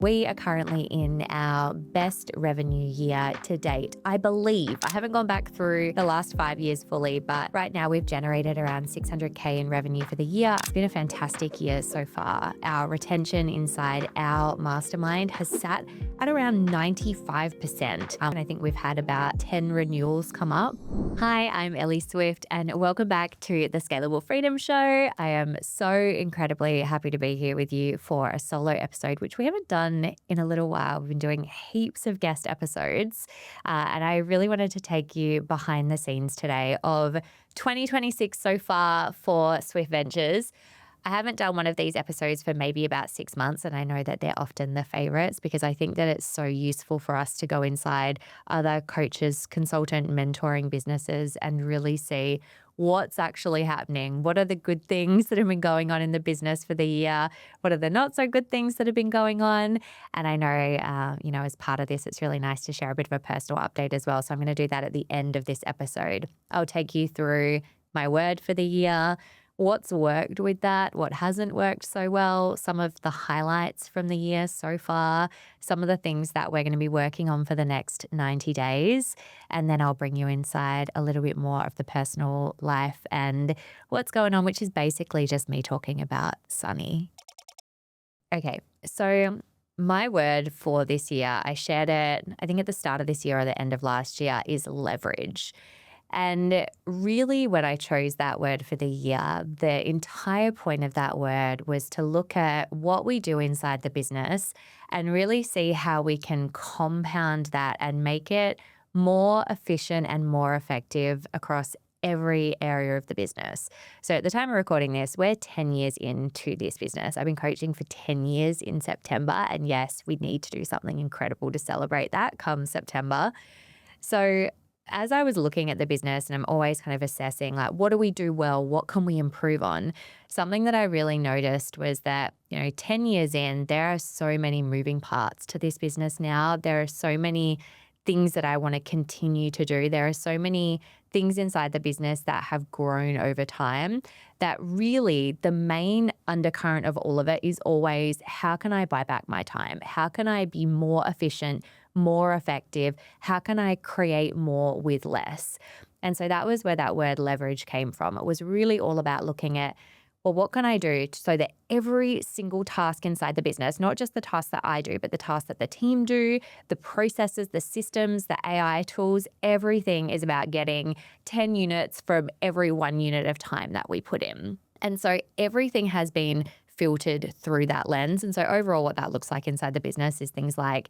We are currently in our best revenue year to date, I believe. I haven't gone back through the last 5 years fully, but right now we've generated around 600K in revenue for the year. It's been a fantastic year so far. Our retention inside our mastermind has sat at around 95%. And I think we've had about 10 renewals come up. Hi, I'm Ellie Swift, and welcome back to the Scalable Freedom Show. I am so incredibly happy to be here with you for a solo episode, which we haven't done in a little while. We've been doing heaps of guest episodes, and I really wanted to take you behind the scenes today of 2026 so far for Swift Ventures. I haven't done one of these episodes for maybe about 6 months, and I know that they're often the favorites because I think that it's so useful for us to go inside other coaches, consultant, mentoring businesses and really see what's actually happening. What are the good things that have been going on in the business for the year? What are the not so good things that have been going on? And I know, as part of this, it's really nice to share a bit of a personal update as well. So I'm going to do that at the end of this episode. I'll take you through my word for the year, what's worked with that, what hasn't worked so well, some of the highlights from the year so far, some of the things that we're going to be working on for the next 90 days. And then I'll bring you inside a little bit more of the personal life and what's going on, which is basically just me talking about Sunny. Okay, so my word for this year, I shared it, I think at the start of this year or the end of last year, is leverage. And really, when I chose that word for the year, the entire point of that word was to look at what we do inside the business and really see how we can compound that and make it more efficient and more effective across every area of the business. So at the time of recording this, we're 10 years into this business. I've been coaching for 10 years in September. And yes, we need to do something incredible to celebrate that come September. So as I was looking at the business, and I'm always kind of assessing, like, what do we do well? What can we improve on? Something that I really noticed was that, 10 years in, there are so many moving parts to this business now. There are so many things that I want to continue to do. There are so many things inside the business that have grown over time that really the main undercurrent of all of it is always, how can I buy back my time? How can I be more efficient, more effective? How can I create more with less? And so that was where that word leverage came from. It was really all about looking at, well, what can I do so that every single task inside the business, not just the tasks that I do, but the tasks that the team do, the processes, the systems, the AI tools, everything is about getting 10 units from every 1 unit of time that we put in. And so everything has been filtered through that lens. And so overall, what that looks like inside the business is things like,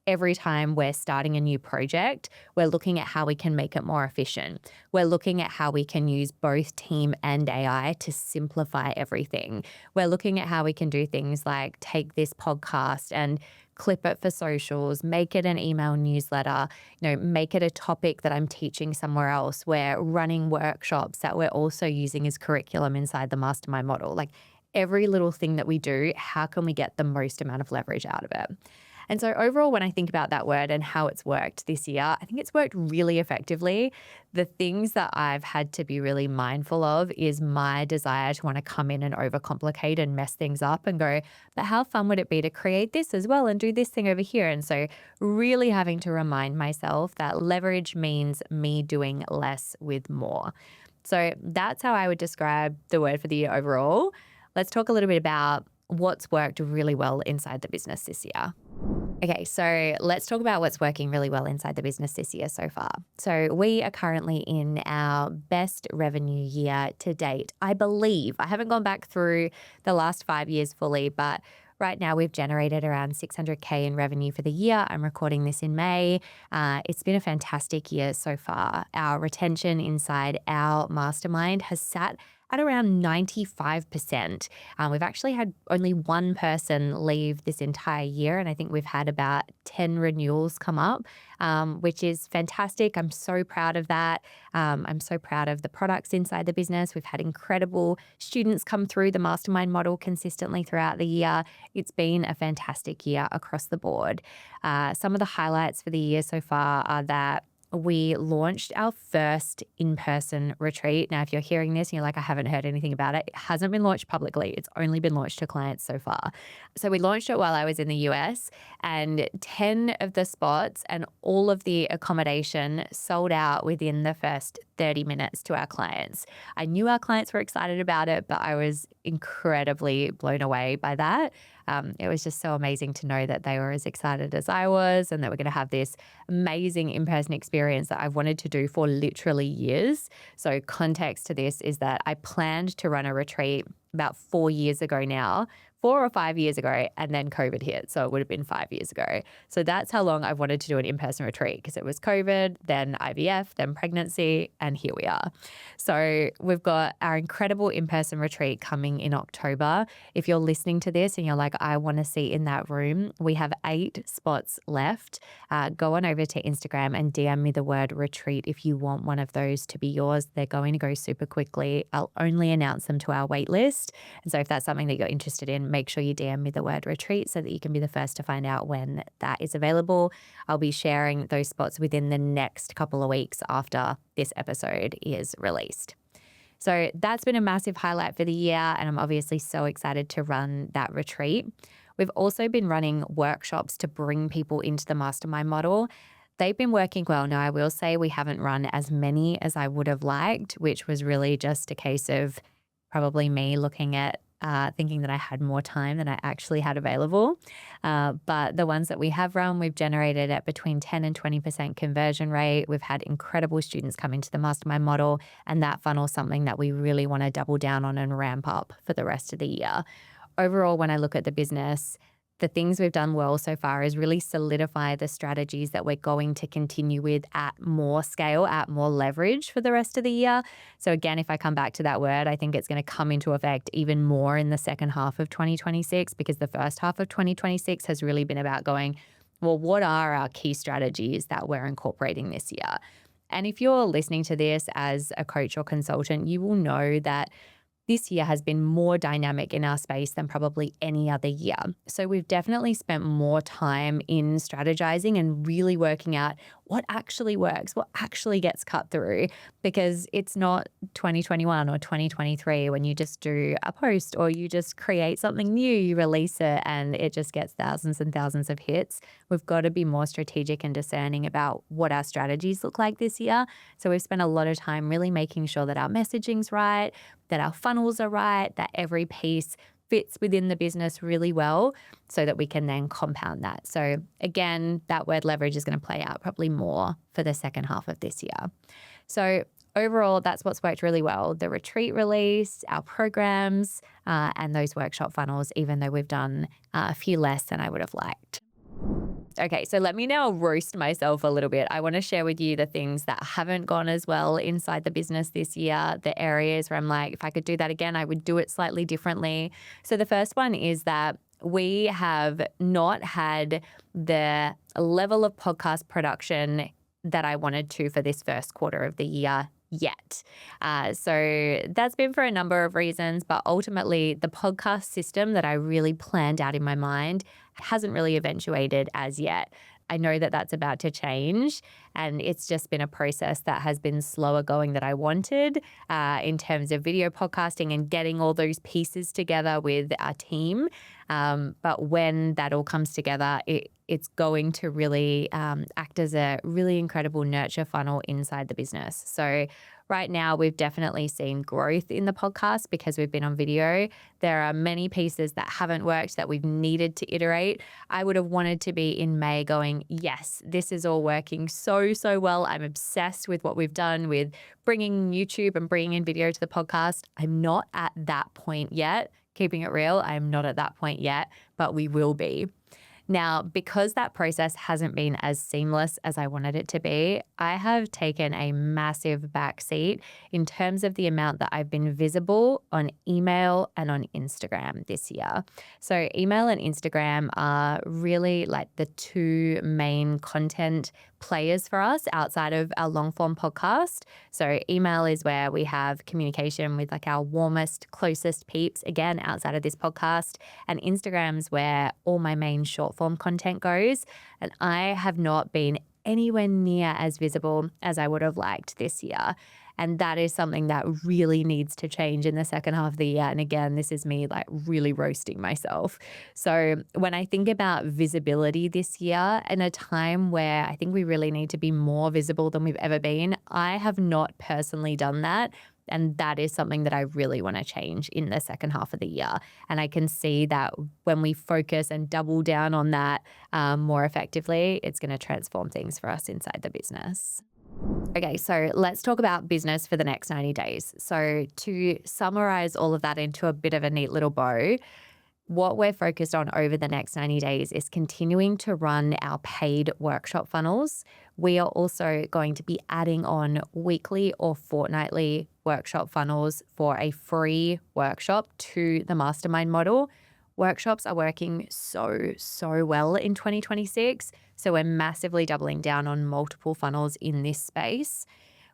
every time we're starting a new project, we're looking at how we can make it more efficient. We're looking at how we can use both team and AI to simplify everything. We're looking at how we can do things like take this podcast and clip it for socials, make it an email newsletter, make it a topic that I'm teaching somewhere else. We're running workshops that we're also using as curriculum inside the mastermind model. Like every little thing that we do, how can we get the most amount of leverage out of it? And so overall, when I think about that word and how it's worked this year, I think it's worked really effectively. The things that I've had to be really mindful of is my desire to want to come in and overcomplicate and mess things up and go, but how fun would it be to create this as well and do this thing over here? And so really having to remind myself that leverage means me doing less with more. So that's how I would describe the word for the year overall. Let's talk a little bit about what's worked really well inside the business this year. Okay, so let's talk about what's working really well inside the business this year so far. So we are currently in our best revenue year to date, I believe. I haven't gone back through the last 5 years fully, but right now we've generated around 600K in revenue for the year. I'm recording this in May. It's been a fantastic year so far. Our retention inside our mastermind has sat at around 95%. We've actually had only one person leave this entire year, and I think we've had about 10 renewals come up, which is fantastic. I'm so proud of that. I'm so proud of the products inside the business. We've had incredible students come through the mastermind model consistently throughout the year. It's been a fantastic year across the board. Some of the highlights for the year so far are that we launched our first in-person retreat. Now, if you're hearing this and you're like, I haven't heard anything about it, it hasn't been launched publicly. It's only been launched to clients so far. So we launched it while I was in the US, and 10 of the spots and all of the accommodation sold out within the first 30 minutes to our clients. I knew our clients were excited about it, but I was incredibly blown away by that. It was just so amazing to know that they were as excited as I was, and that we're going to have this amazing in-person experience that I've wanted to do for literally years. So context to this is that I planned to run a retreat about 4 years ago now, 4 or 5 years ago, and then COVID hit. So it would have been 5 years ago. So that's how long I've wanted to do an in-person retreat, because it was COVID, then IVF, then pregnancy, and here we are. So we've got our incredible in-person retreat coming in October. If you're listening to this and you're like, I want to sit in that room, we have 8 spots left. Go on over to Instagram and DM me the word retreat if you want one of those to be yours. They're going to go super quickly. I'll only announce them to our wait list. And so if that's something that you're interested in, make sure you DM me the word retreat so that you can be the first to find out when that is available. I'll be sharing those spots within the next couple of weeks after this episode is released. So that's been a massive highlight for the year, and I'm obviously so excited to run that retreat. We've also been running workshops to bring people into the mastermind model. They've been working well. Now, I will say we haven't run as many as I would have liked, which was really just a case of probably me looking at thinking that I had more time than I actually had available. But the ones that we have run, we've generated at between 10 and 20% conversion rate. We've had incredible students come into the mastermind model, and that funnel is something that we really want to double down on and ramp up for the rest of the year. Overall, when I look at the business, the things we've done well so far is really solidify the strategies that we're going to continue with at more scale, at more leverage for the rest of the year. So again, if I come back to that word, I think it's going to come into effect even more in the second half of 2026, because the first half of 2026 has really been about going, well, what are our key strategies that we're incorporating this year? And if you're listening to this as a coach or consultant, you will know that this year has been more dynamic in our space than probably any other year. So we've definitely spent more time in strategizing and really working out what actually works, what actually gets cut through, because it's not 2021 or 2023 when you just do a post or you just create something new, you release it and it just gets thousands and thousands of hits. We've got to be more strategic and discerning about what our strategies look like this year. So we've spent a lot of time really making sure that our messaging's right, that our funnels are right, that every piece fits within the business really well so that we can then compound that. So again, that word leverage is going to play out probably more for the second half of this year. So overall, that's what's worked really well. The retreat release, our programs, and those workshop funnels, even though we've done a few less than I would have liked. Okay, so let me now roast myself a little bit. I want to share with you the things that haven't gone as well inside the business this year, the areas where I'm like, if I could do that again, I would do it slightly differently. So the first one is that we have not had the level of podcast production that I wanted to for this first quarter of the year yet. So that's been for a number of reasons, but ultimately the podcast system that I really planned out in my mind hasn't really eventuated as yet. I know that that's about to change, and it's just been a process that has been slower going than I wanted in terms of video podcasting and getting all those pieces together with our team. But when that all comes together, it's going to really act as a really incredible nurture funnel inside the business. So right now, we've definitely seen growth in the podcast because we've been on video. There are many pieces that haven't worked that we've needed to iterate. I would have wanted to be in May going, yes, this is all working so well. I'm obsessed with what we've done with bringing YouTube and bringing in video to the podcast. I'm not at that point yet. Keeping it real, I'm not at that point yet, but we will be. Now, because that process hasn't been as seamless as I wanted it to be, I have taken a massive backseat in terms of the amount that I've been visible on email and on Instagram this year. So email and Instagram are really like the two main content players for us outside of our long form podcast. So email is where we have communication with like our warmest, closest peeps, again, outside of this podcast. And Instagram's where all my main short form content goes. And I have not been anywhere near as visible as I would have liked this year. And that is something that really needs to change in the second half of the year. And again, this is me like really roasting myself. So when I think about visibility this year, in a time where I think we really need to be more visible than we've ever been, I have not personally done that. And that is something that I really want to change in the second half of the year. And I can see that when we focus and double down on that more effectively, it's going to transform things for us inside the business. Okay, so let's talk about business for the next 90 days. So to summarize all of that into a bit of a neat little bow, what we're focused on over the next 90 days is continuing to run our paid workshop funnels. We are also going to be adding on weekly or fortnightly workshop funnels for a free workshop to the mastermind model. Workshops are working so well in 2026. So we're massively doubling down on multiple funnels in this space.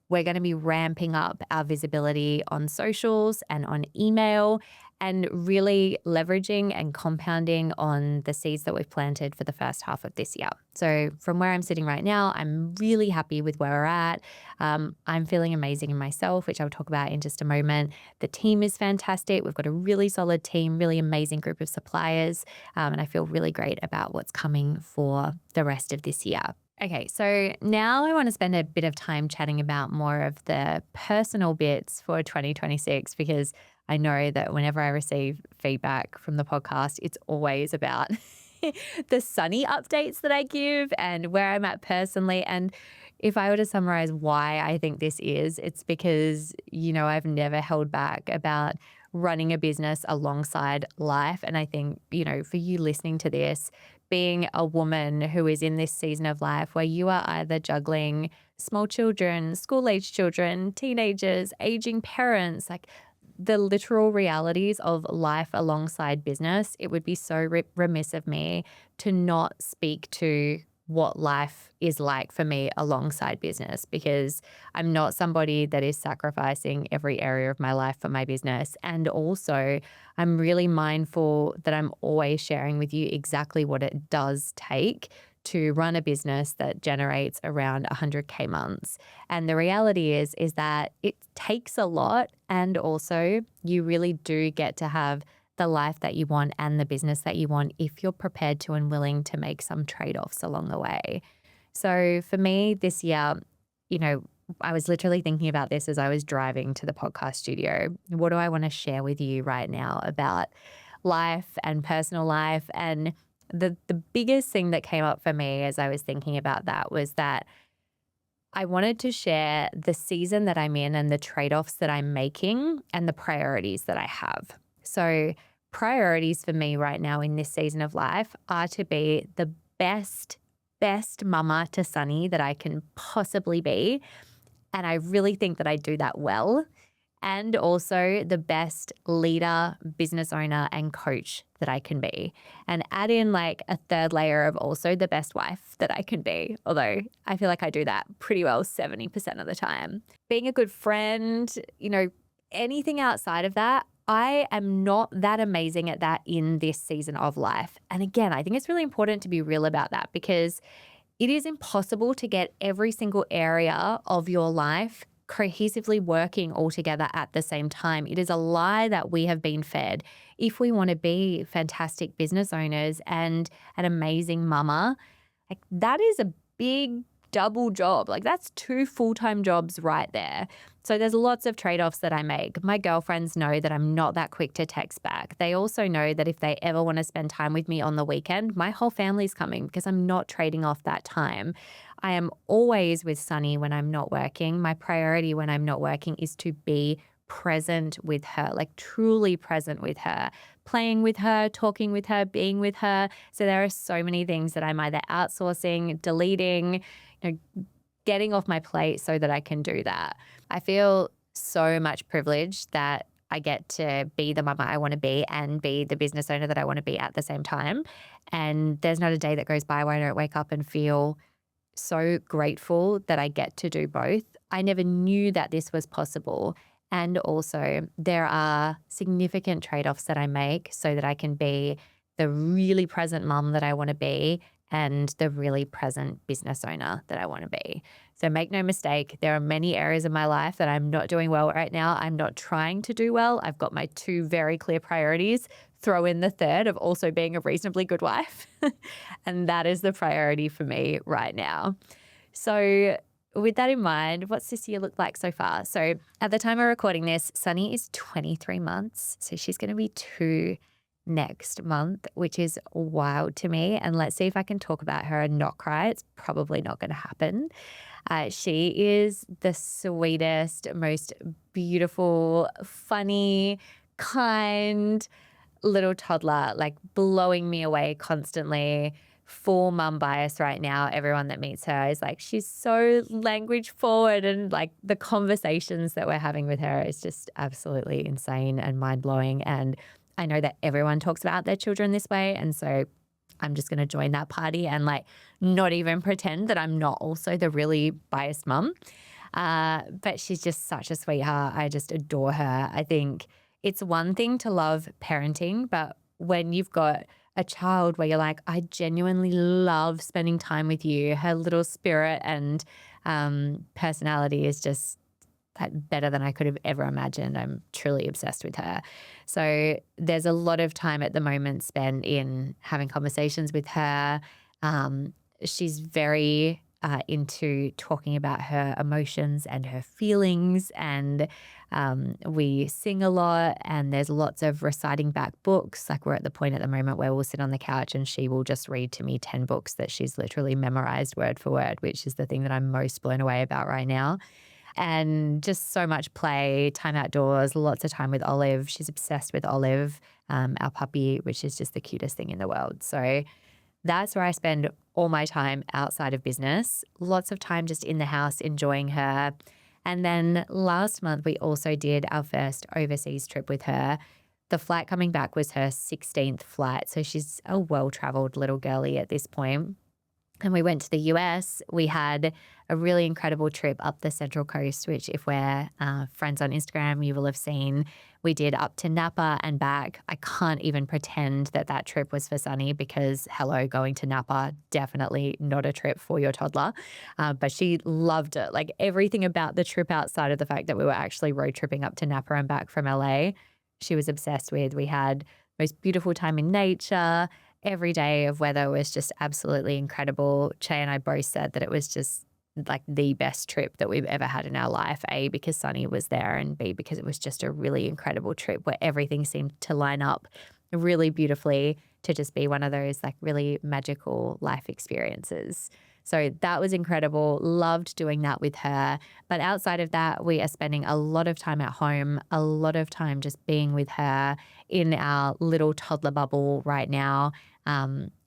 We're going to be ramping up our visibility on socials and on email and really leveraging and compounding on the seeds that we've planted for the first half of this year. So from where I'm sitting right now, I'm really happy with where we're at. I'm feeling amazing in myself, which I'll talk about in just a moment. The team is fantastic. We've got a really solid team, really amazing group of suppliers, and I feel really great about what's coming for the rest of this year. Okay, so now I want to spend a bit of time chatting about more of the personal bits for 2026, because I know that whenever I receive feedback from the podcast, it's always about the sunny updates that I give and where I'm at personally. And if I were to summarize why I think this is, it's because, I've never held back about running a business alongside life. And I think, for you listening to this, being a woman who is in this season of life where you are either juggling small children, school-age children, teenagers, aging parents, like the literal realities of life alongside business, it would be so remiss of me to not speak to what life is like for me alongside business, because I'm not somebody that is sacrificing every area of my life for my business. And also, I'm really mindful that I'm always sharing with you exactly what it does take to run a business that generates around 100K months. And the reality is that it takes a lot, and also you really do get to have the life that you want and the business that you want if you're prepared to and willing to make some trade-offs along the way. So for me this year, I was literally thinking about this as I was driving to the podcast studio. What do I want to share with you right now about life and personal life? And the biggest thing that came up for me as I was thinking about that was that I wanted to share the season that I'm in and the trade-offs that I'm making and the priorities that I have. So priorities for me right now in this season of life are to be the best mama to Sunny that I can possibly be. And I really think that I do that well. And also the best leader, business owner, and coach that I can be. And add in like a third layer of also the best wife that I can be. Although I feel like I do that pretty well 70% of the time. Being a good friend, anything outside of that, I am not that amazing at that in this season of life. And again, I think it's really important to be real about that, because it is impossible to get every single area of your life cohesively working all together at the same time. It is a lie that we have been fed. If we want to be fantastic business owners and an amazing mama, like that is a big double job. Like that's 2 full-time jobs right there. So there's lots of trade-offs that I make. My girlfriends know that I'm not that quick to text back. They also know that if they ever want to spend time with me on the weekend, my whole family's coming because I'm not trading off that time. I am always with Sunny when I'm not working. My priority when I'm not working is to be present with her, like truly present with her, playing with her, talking with her, being with her. So there are so many things that I'm either outsourcing, deleting, getting off my plate so that I can do that. I feel so much privileged that I get to be the mama I want to be and be the business owner that I want to be at the same time. And there's not a day that goes by where I don't wake up and feel so grateful that I get to do both. I never knew that this was possible. And also there are significant trade-offs that I make so that I can be the really present mom that I want to be, and the really present business owner that I want to be. So make no mistake, there are many areas of my life that I'm not doing well right now. I'm not trying to do well. I've got my two very clear priorities. Throw in the third of also being a reasonably good wife. And that is the priority for me right now. So with that in mind, what's this year look like so far? So at the time of recording this, Sunny is 23 months. So she's going to be 2 next month, which is wild to me. And let's see if I can talk about her and not cry. It's probably not going to happen. She is the sweetest, most beautiful, funny, kind little toddler, like blowing me away constantly. Full mum bias right now. Everyone that meets her is like, she's so language forward, and like the conversations that we're having with her is just absolutely insane and mind blowing. And I know that everyone talks about their children this way. And so I'm just going to join that party and like not even pretend that I'm not also the really biased mum. But she's just such a sweetheart. I just adore her. I think it's one thing to love parenting, but when you've got a child where you're like, I genuinely love spending time with you, her little spirit and personality is just like better than I could have ever imagined. I'm truly obsessed with her. So there's a lot of time at the moment spent in having conversations with her. She's very into talking about her emotions and her feelings, and we sing a lot, and there's lots of reciting back books. Like we're at the point at the moment where we'll sit on the couch and she will just read to me 10 books that she's literally memorized word for word, which is the thing that I'm most blown away about right now. And just so much play, time outdoors, lots of time with Olive. She's obsessed with Olive, our puppy, which is just the cutest thing in the world. So that's where I spend all my time outside of business, lots of time just in the house enjoying her. And then last month, we also did our first overseas trip with her. The flight coming back was her 16th flight. So she's a well-traveled little girlie at this point. And we went to the US. We had a really incredible trip up the Central Coast, which if we're friends on Instagram, you will have seen. We did up to Napa and back. I can't even pretend that that trip was for Sunny because, hello, going to Napa, definitely not a trip for your toddler. But she loved it. Like everything about the trip outside of the fact that we were actually road tripping up to Napa and back from LA, she was obsessed with. We had most beautiful time in nature. Every day of weather was just absolutely incredible. Che and I both said that it was just like the best trip that we've ever had in our life, A, because Sunny was there, and B, because it was just a really incredible trip where everything seemed to line up really beautifully to just be one of those like really magical life experiences. So that was incredible. Loved doing that with her. But outside of that, we are spending a lot of time at home, a lot of time just being with her in our little toddler bubble right now.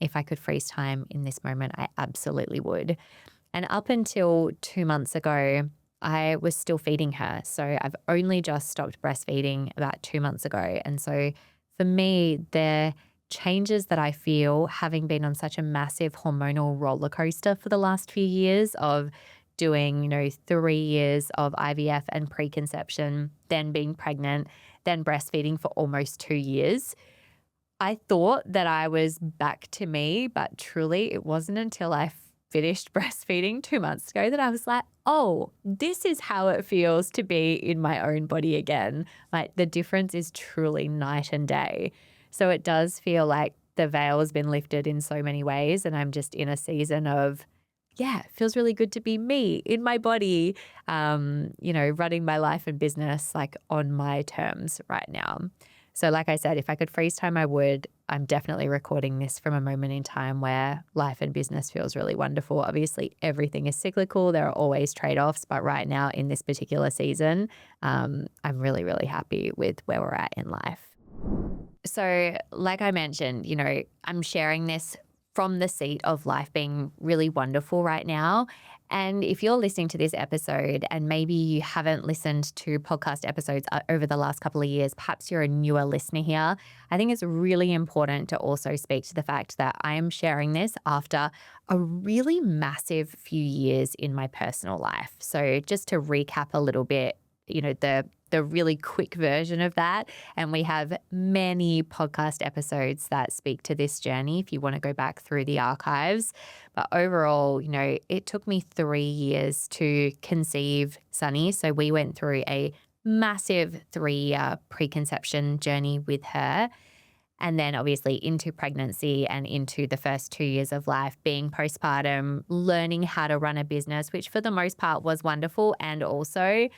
If I could freeze time in this moment, I absolutely would. And up until 2 months ago, I was still feeding her. So I've only just stopped breastfeeding about 2 months ago. And so for me, the changes that I feel having been on such a massive hormonal roller coaster for the last few years of doing, 3 years of IVF and preconception, then being pregnant, then breastfeeding for almost 2 years. I thought that I was back to me, but truly it wasn't until I finished breastfeeding 2 months ago that I was like, oh, this is how it feels to be in my own body again. Like the difference is truly night and day. So it does feel like the veil has been lifted in so many ways, and I'm just in a season of, yeah, it feels really good to be me in my body, running my life and business like on my terms right now. So like I said, if I could freeze time, I would. I'm definitely recording this from a moment in time where life and business feels really wonderful. Obviously, everything is cyclical. There are always trade-offs. But right now in this particular season, I'm really, really happy with where we're at in life. So like I mentioned, I'm sharing this from the seat of life being really wonderful right now. And if you're listening to this episode and maybe you haven't listened to podcast episodes over the last couple of years, perhaps you're a newer listener here, I think it's really important to also speak to the fact that I am sharing this after a really massive few years in my personal life. So just to recap a little bit, the really quick version of that. And we have many podcast episodes that speak to this journey if you want to go back through the archives. But overall, it took me 3 years to conceive Sunny. So we went through a massive 3-year preconception journey with her. And then obviously into pregnancy and into the first 2 years of life, being postpartum, learning how to run a business, which for the most part was wonderful. And also,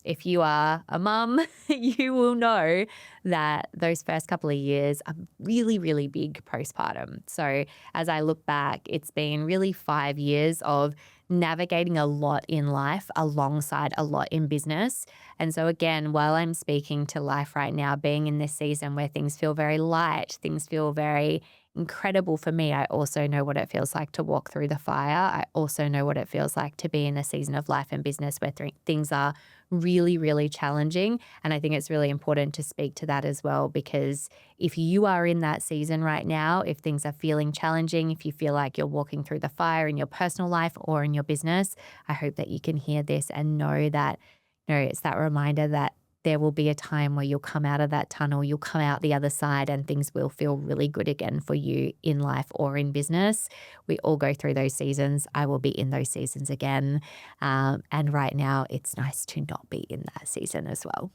if you are a mum, you will know that those first couple of years are really, really big postpartum. So as I look back, it's been really 5 years of navigating a lot in life alongside a lot in business. And so again, while I'm speaking to life right now, being in this season where things feel very light, things feel very incredible for me, I also know what it feels like to walk through the fire. I also know what it feels like to be in a season of life and business where things are really, really challenging. And I think it's really important to speak to that as well, because if you are in that season right now, if things are feeling challenging, if you feel like you're walking through the fire in your personal life or in your business, I hope that you can hear this and know that, it's that reminder that there will be a time where you'll come out of that tunnel, you'll come out the other side, and things will feel really good again for you in life or in business. We all go through those seasons. I will be in those seasons again. And right now, it's nice to not be in that season as well.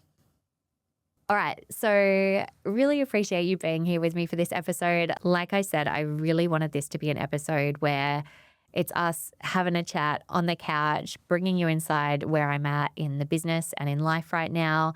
All right, so really appreciate you being here with me for this episode. Like I said, I really wanted this to be an episode where it's us having a chat on the couch, bringing you inside where I'm at in the business and in life right now.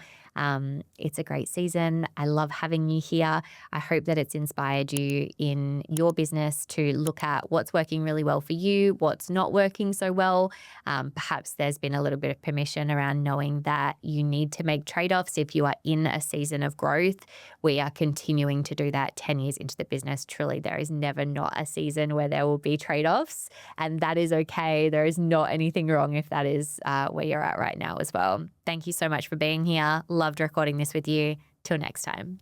It's a great season. I love having you here. I hope that it's inspired you in your business to look at what's working really well for you, what's not working so well. Perhaps there's been a little bit of permission around knowing that you need to make trade-offs if you are in a season of growth. We are continuing to do that 10 years into the business. Truly, there is never not a season where there will be trade-offs, and that is okay. There is not anything wrong if that is where you're at right now as well. Thank you so much for being here. Loved recording this with you. Till next time.